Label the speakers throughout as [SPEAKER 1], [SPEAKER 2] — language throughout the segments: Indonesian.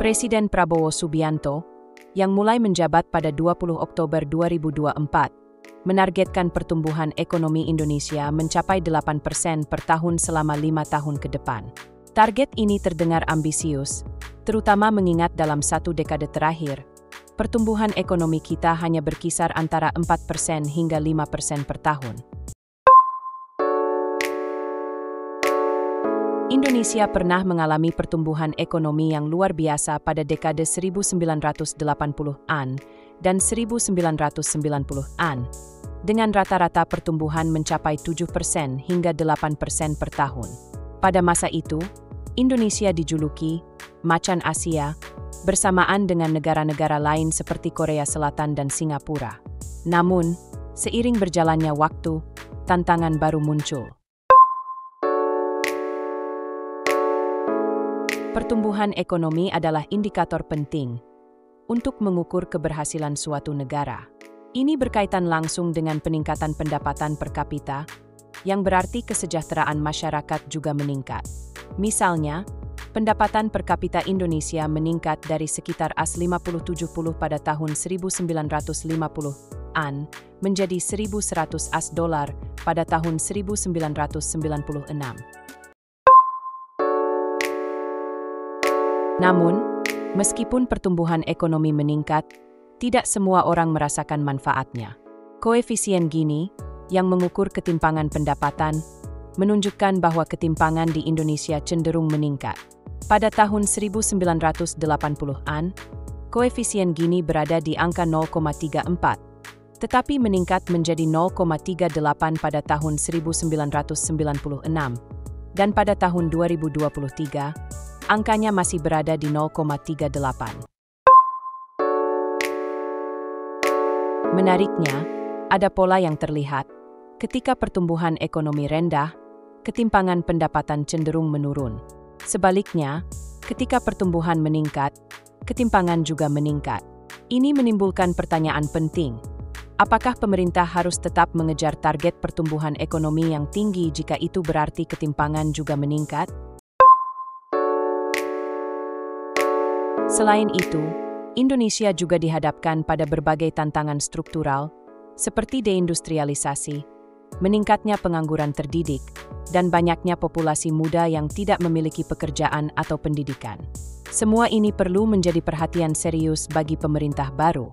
[SPEAKER 1] Presiden Prabowo Subianto, yang mulai menjabat pada 20 Oktober 2024, menargetkan pertumbuhan ekonomi Indonesia mencapai 8% per tahun selama 5 tahun ke depan. Target ini terdengar ambisius, terutama mengingat dalam satu dekade terakhir, pertumbuhan ekonomi kita hanya berkisar antara 4% hingga 5% per tahun. Indonesia pernah mengalami pertumbuhan ekonomi yang luar biasa pada dekade 1980-an dan 1990-an, dengan rata-rata pertumbuhan mencapai 7% hingga 8% per tahun. Pada masa itu, Indonesia dijuluki Macan Asia, bersamaan dengan negara-negara lain seperti Korea Selatan dan Singapura. Namun, seiring berjalannya waktu, tantangan baru muncul. Pertumbuhan ekonomi adalah indikator penting untuk mengukur keberhasilan suatu negara. Ini berkaitan langsung dengan peningkatan pendapatan per kapita, yang berarti kesejahteraan masyarakat juga meningkat. Misalnya, pendapatan per kapita Indonesia meningkat dari sekitar $50-70 pada tahun 1950-an menjadi $1.100 pada tahun 1996. Namun, meskipun pertumbuhan ekonomi meningkat, tidak semua orang merasakan manfaatnya. Koefisien Gini, yang mengukur ketimpangan pendapatan, menunjukkan bahwa ketimpangan di Indonesia cenderung meningkat. Pada tahun 1980-an, koefisien Gini berada di angka 0,34, tetapi meningkat menjadi 0,38 pada tahun 1996, dan pada tahun 2023, angkanya masih berada di 0,38. Menariknya, ada pola yang terlihat. Ketika pertumbuhan ekonomi rendah, ketimpangan pendapatan cenderung menurun. Sebaliknya, ketika pertumbuhan meningkat, ketimpangan juga meningkat. Ini menimbulkan pertanyaan penting. Apakah pemerintah harus tetap mengejar target pertumbuhan ekonomi yang tinggi jika itu berarti ketimpangan juga meningkat? Selain itu, Indonesia juga dihadapkan pada berbagai tantangan struktural, seperti deindustrialisasi, meningkatnya pengangguran terdidik, dan banyaknya populasi muda yang tidak memiliki pekerjaan atau pendidikan. Semua ini perlu menjadi perhatian serius bagi pemerintah baru.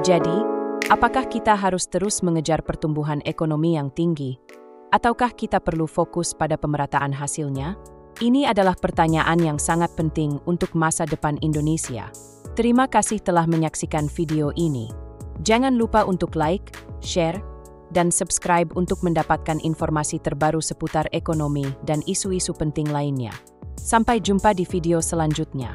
[SPEAKER 1] Jadi, apakah kita harus terus mengejar pertumbuhan ekonomi yang tinggi, ataukah kita perlu fokus pada pemerataan hasilnya? Ini adalah pertanyaan yang sangat penting untuk masa depan Indonesia. Terima kasih telah menyaksikan video ini. Jangan lupa untuk like, share, dan subscribe untuk mendapatkan informasi terbaru seputar ekonomi dan isu-isu penting lainnya. Sampai jumpa di video selanjutnya.